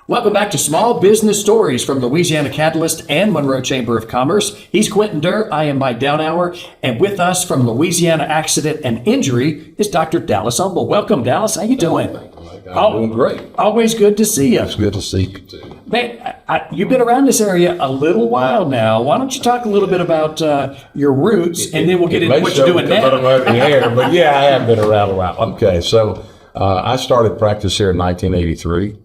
Welcome back to Small Business Stories from Louisiana Catalyst and Monroe Chamber of Commerce. He's Quentin Durr. I am Mike Downhour. And with us from Louisiana Accident and Injury is Dr. Dallas Humble. Welcome, Dallas. How you doing? I'm doing great. Always good to see you. It's good to see you too. Man, you've been around this area a little while now. Why don't you talk a little bit about your roots, and then we'll get into what you're doing now. But yeah, I have been around a while. Okay, so I started practice here in 1983.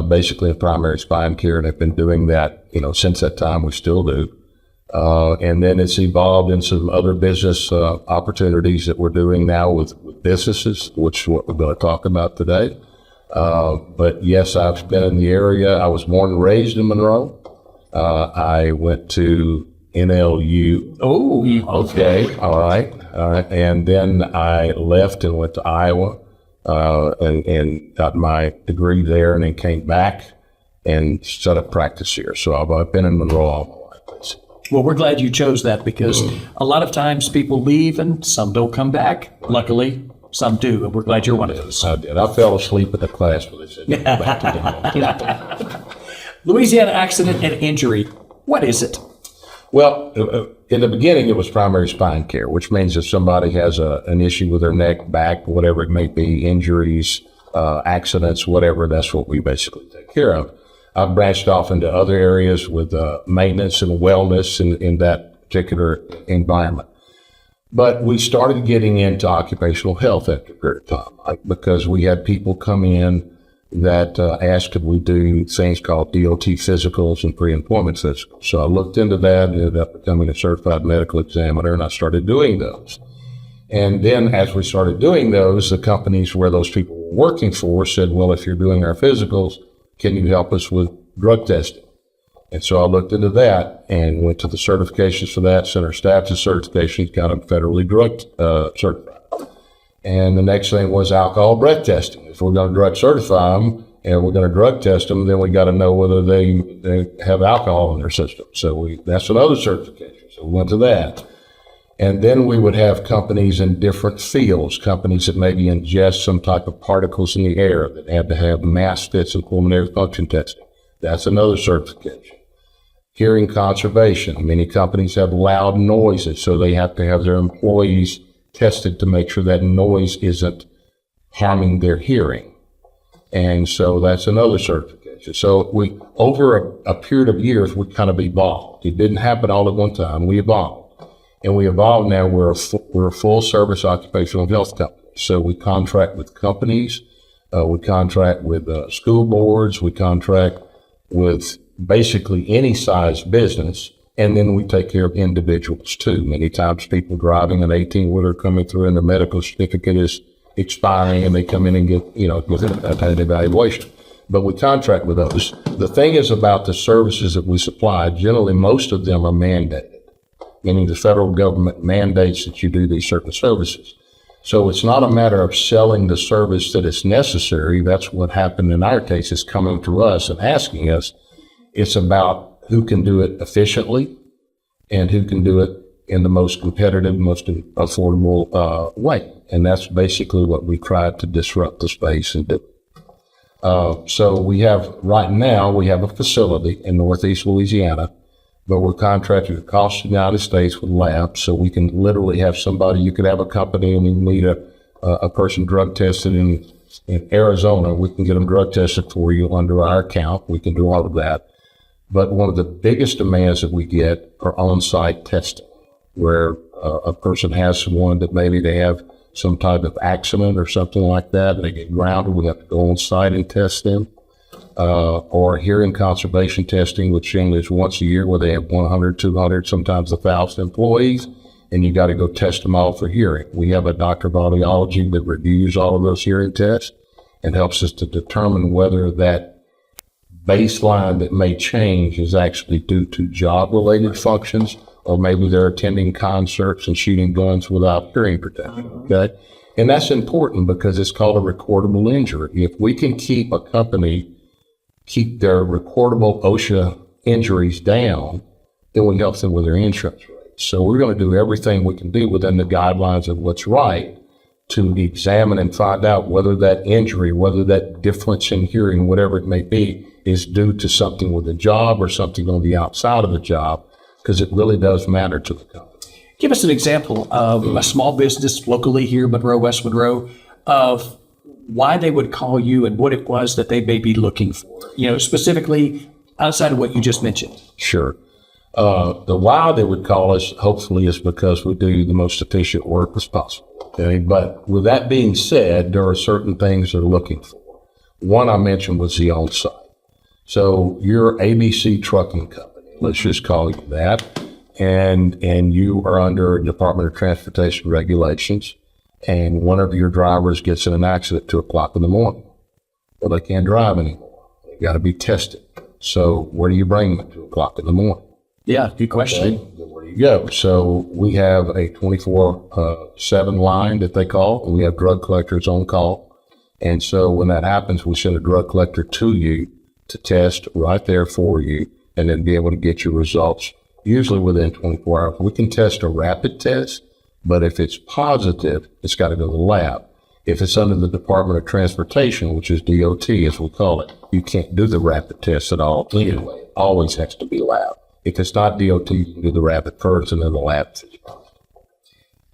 Basically in primary spine care, and I've been doing that, since that time. We still do. And then it's evolved in some other business opportunities that we're doing now with businesses, which is what we're going to talk about today. But yes, I've been in the area. I was born and raised in Monroe. I went to NLU. Oh, okay. All right. And then I left and went to Iowa. And got my degree there, and then came back and set up practice here. So I've been in Monroe all my life. Well, we're glad you chose that, because a lot of times people leave and some don't come back. Luckily, some do, and we're glad you're one of those. I did. I fell asleep at the class when they said, "Go back to Louisiana Accident and Injury. What is it? Well, in the beginning, it was primary spine care, which means if somebody has an issue with their neck, back, whatever it may be, injuries, accidents, whatever, that's what we basically take care of. I've branched off into other areas with maintenance and wellness in that particular environment. But we started getting into occupational health after a period of time, because we had people come in that asked if we do things called DOT physicals and pre-employment physicals. So I looked into that, ended up becoming a certified medical examiner, and I started doing those. And then as we started doing those, the companies where those people were working for said, well, if you're doing our physicals, can you help us with drug testing? And so I looked into that and went to the certifications for that, sent our staff to certifications, got them federally drug certified. And the next thing was alcohol breath testing. If we're going to drug certify them and we're going to drug test them, then we got to know whether they have alcohol in their system. So that's another certification. So we went to that. And then we would have companies in different fields, companies that maybe ingest some type of particles in the air that had to have mass fits and pulmonary function testing. That's another certification. Hearing conservation. Many companies have loud noises, so they have to have their employees tested to make sure that noise isn't harming their hearing. And so that's another certification. So we, over a period of years, we kind of evolved. It didn't happen all at one time. We evolved. And we evolved now. We're a full service occupational health company. So we contract with companies. We contract with school boards. We contract with basically any size business. And then we take care of individuals too. Many times people driving an 18-wheeler coming through and their medical certificate is expiring, and they come in and get an evaluation. But we contract with those. The thing is about the services that we supply, generally most of them are mandated, meaning the federal government mandates that you do these certain services. So it's not a matter of selling the service that is necessary. That's what happened in our case, is coming to us and asking us. It's about who can do it efficiently and who can do it in the most competitive, most affordable way. And that's basically what we tried to disrupt the space and do. So right now we have a facility in Northeast Louisiana, but we're contracted across the United States with labs. So we can literally have somebody, you could have a company and you need a person drug tested in Arizona. We can get them drug tested for you under our account. We can do all of that. But one of the biggest demands that we get are on-site testing, where a person has someone that maybe they have some type of accident or something like that, and they get grounded. We have to go on-site and test them. Or hearing conservation testing, which generally is once a year, where they have 100, 200, sometimes 1,000 employees, and you got to go test them all for hearing. We have a doctor of audiology that reviews all of those hearing tests and helps us to determine whether that baseline that may change is actually due to job-related functions, or maybe they're attending concerts and shooting guns without hearing protection, okay? And that's important because it's called a recordable injury. If we can keep a company keep their recordable OSHA injuries down, then we help them with their insurance rates. So we're going to do everything we can do within the guidelines of what's right to examine and find out whether that injury, whether that difference in hearing, whatever it may be, is due to something with the job or something on the outside of the job, because it really does matter to the company. Give us an example of a small business locally here, Monroe, West Monroe, of why they would call you and what it was that they may be looking for, specifically outside of what you just mentioned. Sure. The why they would call us, hopefully, is because we do the most efficient work as possible. Okay? But with that being said, there are certain things they're looking for. One I mentioned was the on-site. So you're ABC Trucking Company, let's just call you that, and you are under Department of Transportation regulations, and one of your drivers gets in an accident at 2 o'clock in the morning. Well, they can't drive anymore. They got to be tested. So where do you bring them at 2 o'clock in the morning? Yeah, good question. Okay, where do you go? So we have a 24/7 line that they call, and we have drug collectors on call. And so when that happens, we send a drug collector to you to test right there for you, and then be able to get your results usually within 24 hours. We can test a rapid test, but if it's positive, it's got to go to the lab. If it's under the Department of Transportation, which is DOT as we call it, you can't do the rapid test at all anyway. It always has to be lab. If it's not DOT, you can do the rapid first and then the lab.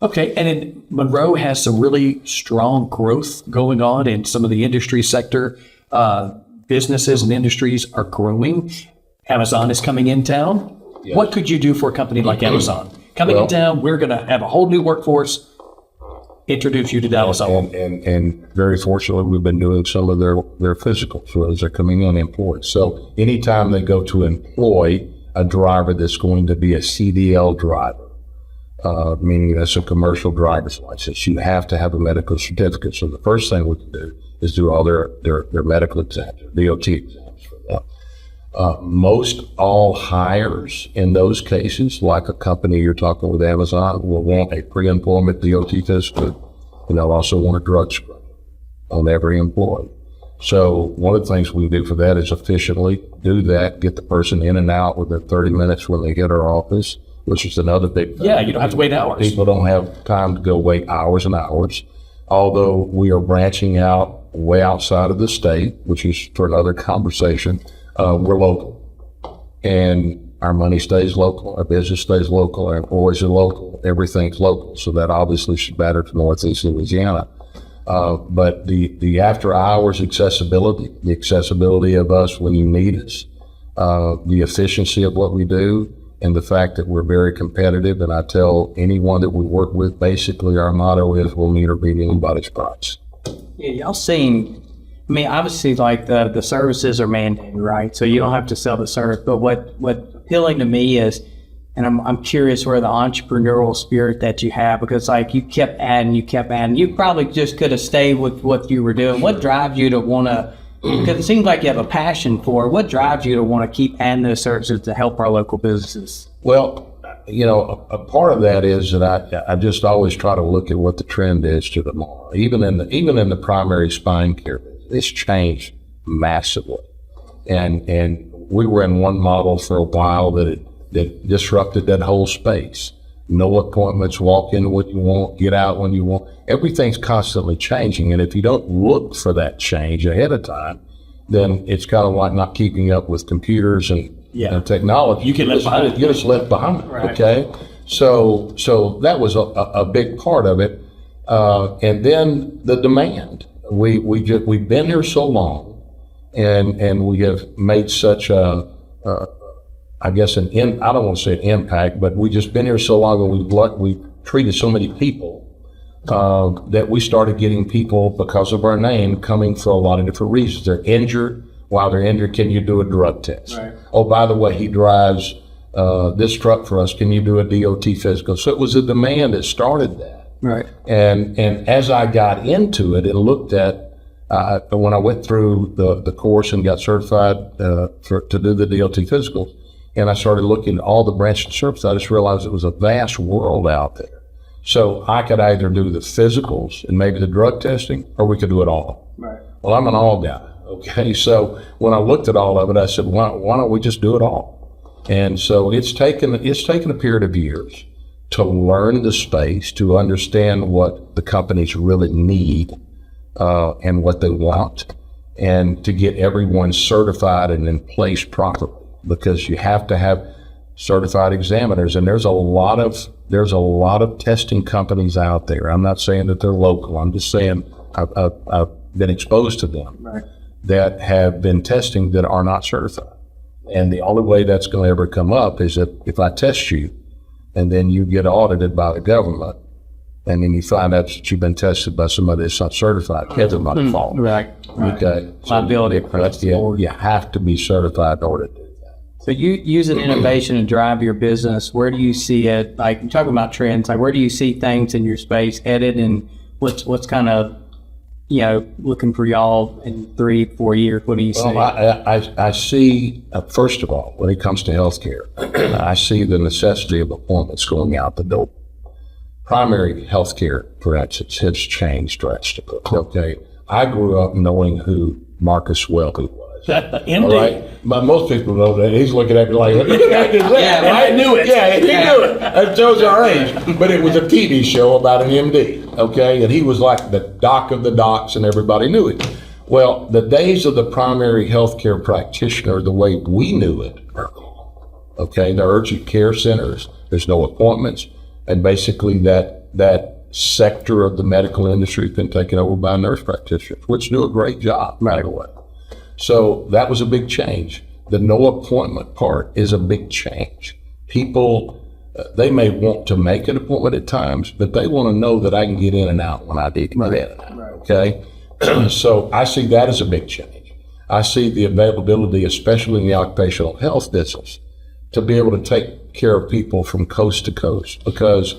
Okay, and then Monroe has some really strong growth going on in some of the industry sector. Businesses and industries are growing. Amazon is coming in town. Yes. What could you do for a company like Amazon? Coming in town, we're going to have a whole new workforce. Introduce you to Dallas. And very fortunately, we've been doing some of their physicals as they're coming in employed. So anytime they go to employ a driver that's going to be a CDL driver, meaning that's a commercial driver's license, you have to have a medical certificate. So the first thing we can do is do all their medical exams, DOT exams for them. Most all hires in those cases, like a company you're talking with Amazon, will want a pre-employment DOT physical, and they'll also want a drug screen on every employee. So one of the things we do for that is efficiently do that, get the person in and out within 30 minutes when they hit our office, which is another big thing. Yeah, you don't have to wait hours. People don't have time to go wait hours and hours. Although we are branching out way outside of the state, which is for another conversation, we're local. And our money stays local, our business stays local, our employees are local, everything's local. So that obviously should matter to Northeast Louisiana. But the after hours accessibility, the accessibility of us when you need us, the efficiency of what we do, and the fact that we're very competitive. And I tell anyone that we work with, basically our motto is we'll meet or beat anybody's price. Yeah, y'all seen, I mean, obviously like the services are mandated, right? So you don't have to sell the service, but what appealing to me is, and I'm curious where the entrepreneurial spirit that you have, because like you kept adding, you probably just could have stayed with what you were doing. What drives you to want to, because it seems like you have a passion for it. What drives you to want to keep adding those services to help our local businesses? Well, a part of that is that I just always try to look at what the trend is to tomorrow. Even in the primary spine care, it's changed massively. And we were in one model for a while that disrupted that whole space. No appointments, walk in when you want, get out when you want. Everything's constantly changing, and if you don't look for that change ahead of time, then it's kind of like not keeping up with computers and technology. You get left behind. You're just left behind. Right. Okay, so that was a big part of it, and then the demand. We've been here so long, and we have made such a I guess I don't want to say an impact, but we've just been here so long, and we've treated so many people that we started getting people, because of our name, coming for a lot of different reasons. They're injured. While they're injured, can you do a drug test? Right. Oh, by the way, he drives this truck for us. Can you do a DOT physical? So it was the demand that started that. Right. And as I got into it and looked at, when I went through the course and got certified to do the DOT physical, and I started looking at all the branches of service, I just realized it was a vast world out there. So I could either do the physicals and maybe the drug testing, or we could do it all. Right. Well, I'm an all guy. Okay. So when I looked at all of it, I said, why don't we just do it all? And so it's taken a period of years. to learn the space, to understand what the companies really need and what they want, and to get everyone certified and in place properly, because you have to have certified examiners. And there's a lot of testing companies out there. I'm not saying that they're local. I'm just saying I've been exposed to them that have been testing that are not certified. And the only way that's going to ever come up is if I test you and then you get audited by the government, and then you find out that you've been tested by somebody that's not certified. It's my fault. Right. Okay. Liability. You have to be certified in order to do that. So you use an innovation to drive your business. Where do you see it? Like, you're talking about trends. Like, where do you see things in your space headed, and what's kind of, looking for y'all in 3-4 years? What do you see? Well, I see, first of all, when it comes to healthcare, I see the necessity of appointments going out the door. Primary healthcare, for instance, has changed drastically. Okay. I grew up knowing who Marcus Welby was. MD. All right. But most people know that. He's looking at me like, what the heck is that? Yeah, I knew it. Yeah, he knew it. That shows our age. But it was a TV show about an MD, okay? And he was like the doc of the docs, and everybody knew it. Well, the days of the primary healthcare practitioner, the way we knew it, are gone. Okay? The urgent care centers, there's no appointments, and basically that sector of the medical industry has been taken over by nurse practitioners, which do a great job, by the way. So that was a big change. The no appointment part is a big change. People, they may want to make an appointment at times, but they want to know that I can get in and out when I need to get in and out. Okay? So I see that as a big change. I see the availability, especially in the occupational health business, to be able to take care of people from coast to coast, because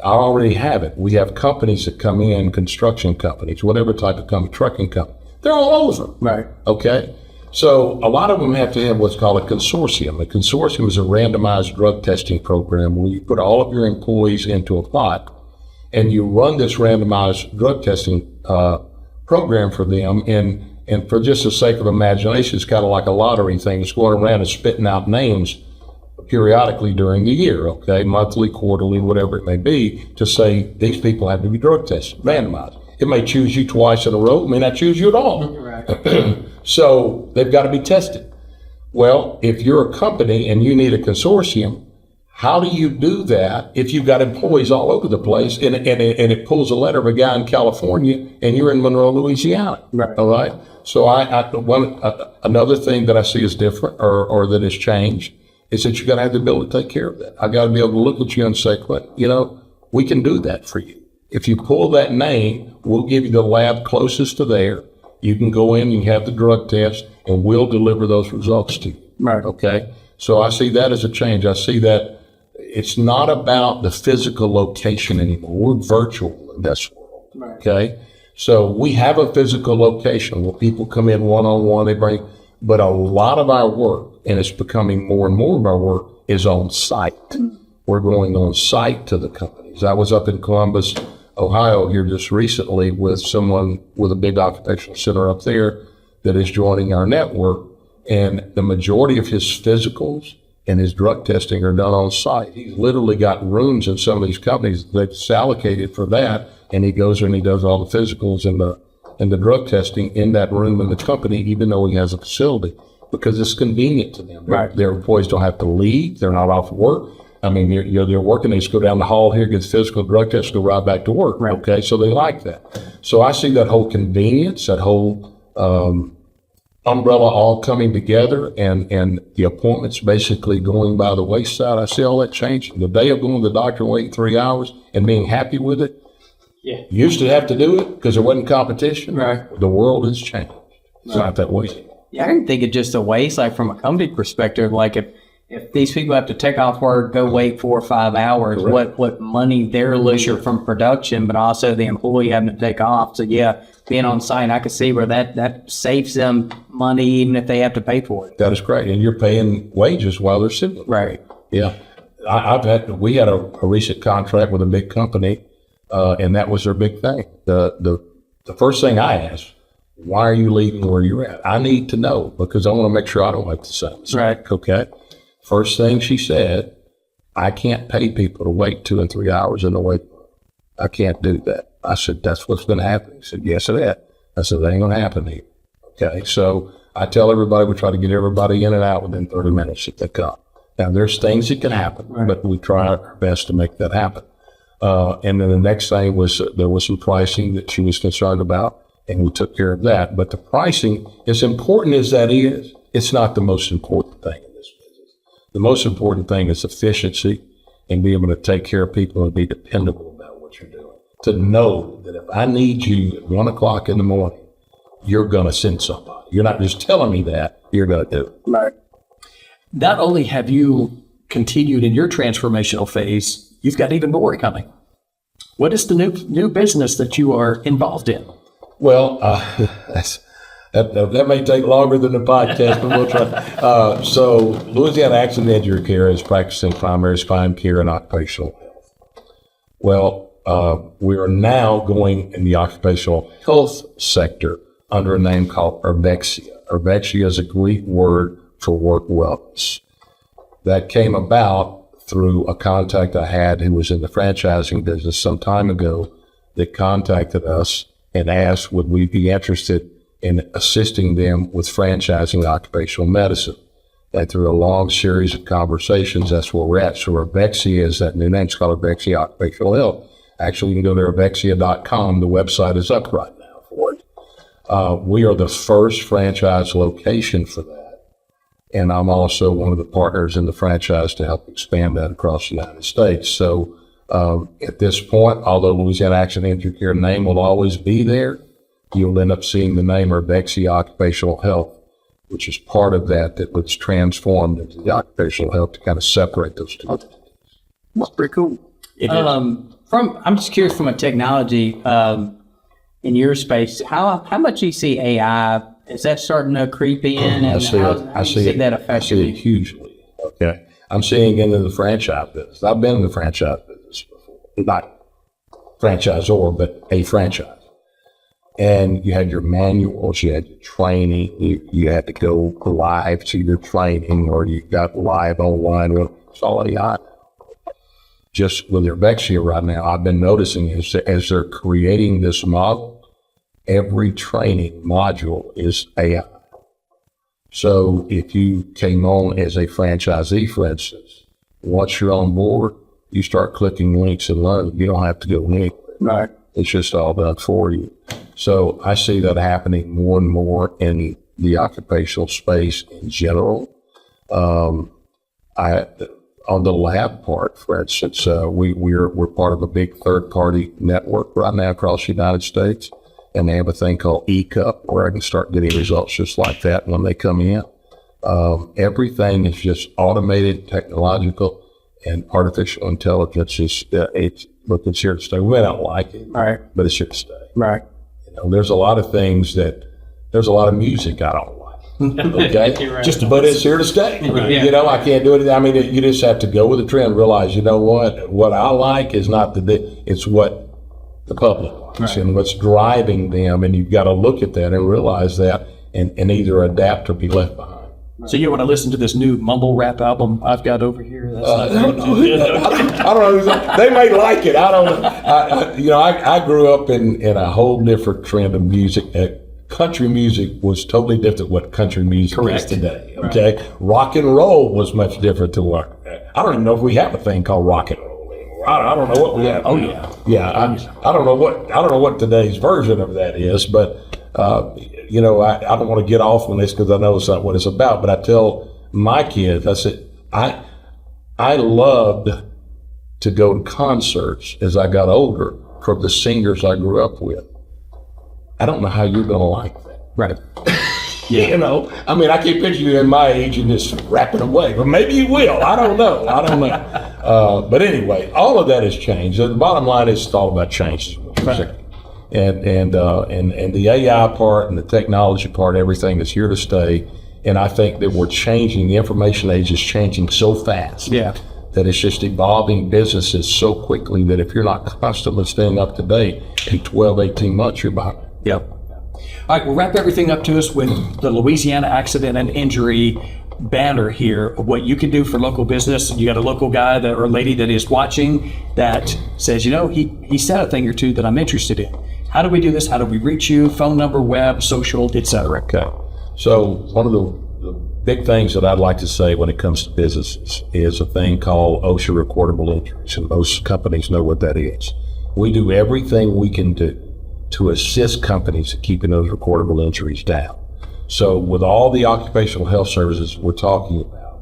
I already have it. We have companies that come in, construction companies, whatever type of company, trucking company. They're all over. Right. Okay? So a lot of them have to have what's called a consortium. A consortium is a randomized drug testing program where you put all of your employees into a pot and you run this randomized drug testing program for them. And for just the sake of imagination, it's kind of like a lottery thing. It's going around and spitting out names periodically during the year, okay, monthly, quarterly, whatever it may be, to say these people have to be drug tested, randomized. It may choose you twice in a row, it may not choose you at all. Right. So they've got to be tested. Well, if you're a company and you need a consortium, how do you do that if you've got employees all over the place and it pulls a letter of a guy in California and you're in Monroe, Louisiana? Right. All right. So another thing that I see is different or that has changed is that you got to have the ability to take care of that. I got to be able to look at you and say, we can do that for you. If you pull that name, we'll give you the lab closest to there. You can go in and have the drug test, and we'll deliver those results to you. Right. Okay? So I see that as a change. I see that it's not about the physical location anymore. We're virtual in this world. Right. Okay? So we have a physical location where people come in one-on-one, but a lot of our work, and it's becoming more and more of our work, is on site. We're going on site to the companies. I was up in Columbus, Ohio here just recently with someone with a big occupational center up there that is joining our network, and the majority of his physicals and his drug testing are done on site. He's literally got rooms in some of these companies that's allocated for that, and he goes and he does all the physicals and the drug testing in that room in the company, even though he has a facility, because it's convenient to them. Right. Their employees don't have to leave. They're not off work. I mean, they're working. They just go down the hall here, get physical drug test, go right back to work. Right. Okay, so they like that. So I see that whole convenience, that whole umbrella all coming together, and the appointments basically going by the wayside. I see all that changing. The day of going to the doctor and waiting 3 hours and being happy with it, used to have to do it because there wasn't competition. Right. The world has changed. It's not that way. Yeah, I didn't think it just a waste, like from a company perspective, like if these people have to take off work, go wait 4 or 5 hours, what money they're losing from production, but also the employee having to take off. So yeah, being on site, I can see where that saves them money even if they have to pay for it. That is great. And you're paying wages while they're sitting. Right. Yeah. We had a recent contract with a big company, and that was their big thing. The first thing I asked, why are you leaving where you're at? I need to know because I want to make sure I don't make the same mistake. Right. Okay. First thing she said, I can't pay people to wait 2 and 3 hours in the wait room. I can't do that. I said, that's what's going to happen. He said, yes, it is. I said, that ain't going to happen here. Okay, so I tell everybody, we try to get everybody in and out within 30 minutes if they come. Now, there's things that can happen, but we try our best to make that happen. And then the next thing was there was some pricing that she was concerned about, and we took care of that. But the pricing, as important as that is, it's not the most important thing in this business. The most important thing is efficiency and being able to take care of people and be dependable about what you're doing. To know that if I need you at 1 o'clock in the morning, you're going to send somebody. You're not just telling me that, you're going to do it. Right. Not only have you continued in your transformational phase, you've got even more coming. What is the new business that you are involved in? Well, that may take longer than the podcast, but we'll try. So Louisiana Accident Injury Care is practicing primary spine care and occupational health. Well, we are now going in the occupational health sector under a name called Urbexia. Urbexia is a Greek word for work wellness. That came about through a contact I had who was in the franchising business some time ago that contacted us and asked would we be interested in assisting them with franchising occupational medicine. And through a long series of conversations, that's where we're at. So Urbexia is that new name. It's called Urbexia Occupational Health. Actually, you can go to urbexia.com. The website is up right now for it. We are the first franchise location for that. And I'm also one of the partners in the franchise to help expand that across the United States. So at this point, although Louisiana Accident Injury Care name will always be there, you'll end up seeing the name Urbexia Occupational Health, which is part of that was transformed into the occupational health to kind of separate those two. That's pretty cool. I'm just curious from a technology in your space, how much do you see AI? Is that starting to creep in? I see that affecting I see it hugely. Okay, I'm seeing it in the franchise business. I've been in the franchise business before, not franchisor, but a franchise. And you had your manuals, you had your training, you had to go live to your training, or you got live online. Well, it's all AI. Just with Urbexia right now, I've been noticing as they're creating this model, every training module is AI. So if you came on as a franchisee, for instance, once you're on board, you start clicking links and learning. You don't have to go anywhere. Right. It's just all done for you. So I see that happening more and more in the occupational space in general. On the lab part, for instance, we're part of a big third-party network right now across the United States, and they have a thing called eCup where I can start getting results just like that when they come in. Everything is just automated, technological, and artificial intelligence is it's here to stay. We don't like it, right, but it's here to stay. Right. There's a lot of things there's a lot of music I don't like. Okay, right. But it's here to stay. Right. Yeah. I can't do it. I mean, you just have to go with the trend. Realize, what I like is not it's what the public likes, right, and what's driving them. And you've got to look at that and realize that, and either adapt or be left behind. So you want to listen to this new mumble rap album I've got over here? I don't know. They may like it. I don't know. I grew up in a whole different trend of music. Country music was totally different what country music is today. Okay, right. Rock and roll was much different to what. I don't even know if we have a thing called rock and roll anymore. I don't know what we have. Oh yeah. Yeah. I don't know what today's version of that is, but. I don't want to get off on this because I know it's not what it's about, but I tell my kids, I said, I loved to go to concerts as I got older from the singers I grew up with. I don't know how you're going to like that. Right. Yeah. I can't picture you in my age and just rapping away, but maybe you will. I don't know. But anyway, all of that has changed. The bottom line is it's all about change. Right. And the AI part and the technology part, everything is here to stay. And I think that we're changing. The information age is changing so fast. Yeah. That it's just evolving businesses so quickly that if you're not constantly staying up to date, in 12, 18 months, you're behind. Yep. All right, we'll wrap everything up to us with the Louisiana Accident and Injury banner here of what you can do for local business. You got a local guy that, or lady that is watching that says, you know, he said a thing or two that I'm interested in. How do we do this? How do we reach you? Phone number, web, social, etc. Okay. So one of the big things that I'd like to say when it comes to businesses is a thing called OSHA recordable injuries, and most companies know what that is. We do everything we can do to assist companies in keeping those recordable injuries down. So with all the occupational health services we're talking about,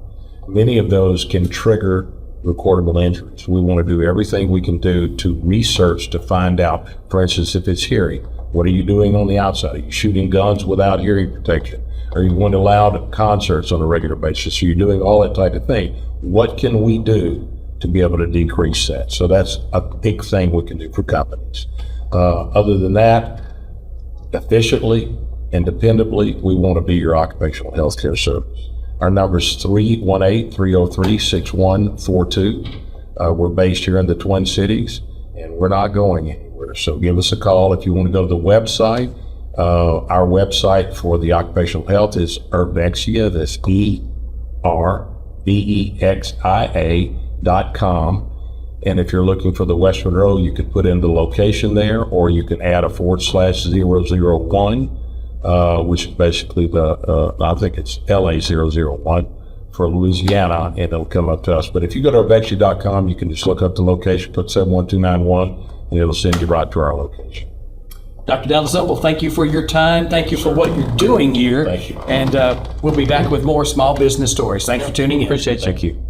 many of those can trigger recordable injuries. We want to do everything we can do to research to find out, for instance, if it's hearing, what are you doing on the outside? Are you shooting guns without hearing protection? Are you going to loud concerts on a regular basis? Are you doing all that type of thing? What can we do to be able to decrease that? So that's a big thing we can do for companies. Other than that, efficiently and dependably, we want to be your occupational health care service. Our number is 318-303-6142. We're based here in the Twin Cities, and we're not going anywhere. So give us a call if you want to go to the website. Our website for the occupational health is Erbexia, that's ERBEXIA.com. And if you're looking for the West Monroe, you could put in the location there, or you can add a /001, which is basically I think it's LA001 for Louisiana, and it'll come up to us. But if you go to Erbexia.com, you can just look up the location, put 71291, and it'll send you right to our location. Dr. Dallas Umble, thank you for your time. Thank you for what you're doing here. Thank you. And we'll be back with more small business stories. Thanks for tuning in. Appreciate you. Thank you.